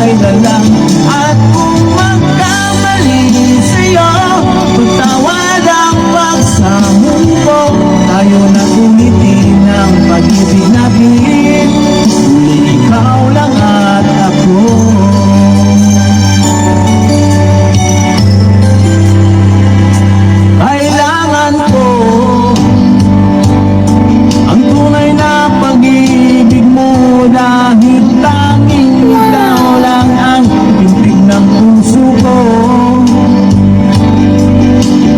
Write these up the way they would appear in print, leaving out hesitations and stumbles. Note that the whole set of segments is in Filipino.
kailan lang. At kung magkamali sa'yo, patawad ang pagsamong ko. Tayo na ulitin ang pag-ibig natin, uli ikaw lang at ako. Kailangan ko ang tunay na pag-ibig mo, dahil tanging ikaw lang ang pintig ng puso ko.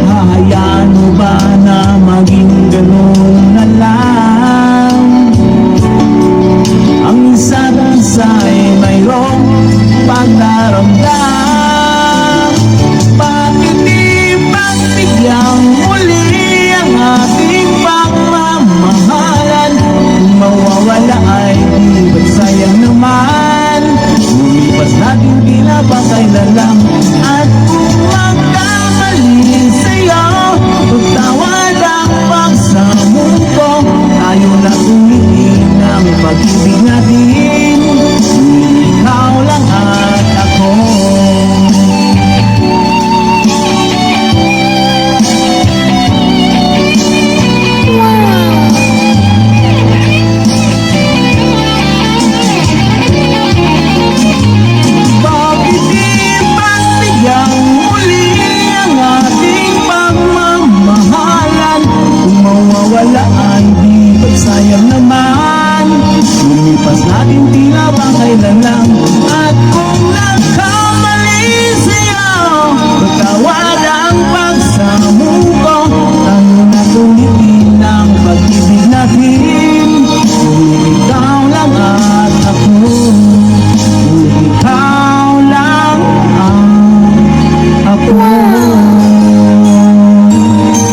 Hahayaan mo ba na maging ganun na lang? Ang isa't isa ay mayroong pagdaramdam. Bakit di pagbigyan muli ang ating pagmamahalan? Kung mawawala ay di ba't sayang naman? Lumipas natin tila ba kailan lang. At kung magkamali sa'yo, pagtawad ang pagsamong ko. Tayo na ulitin ang pag-ibig natin, ikaw lang at ako. Bakit di pagbigyan muli ang ating pagmamahalan? Kung mawawala ay di ba't sayang naman? Lumipas natin tila ba kailan lang. At kung nagkamali sa'yo, patawad ang pagsamong ko. Tayo na ulitin ang pag-ibig natin, ikaw lang at ako. Ikaw lang ang ako.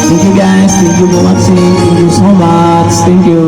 Thank you guys, thank you for watching, thank you so much, thank you.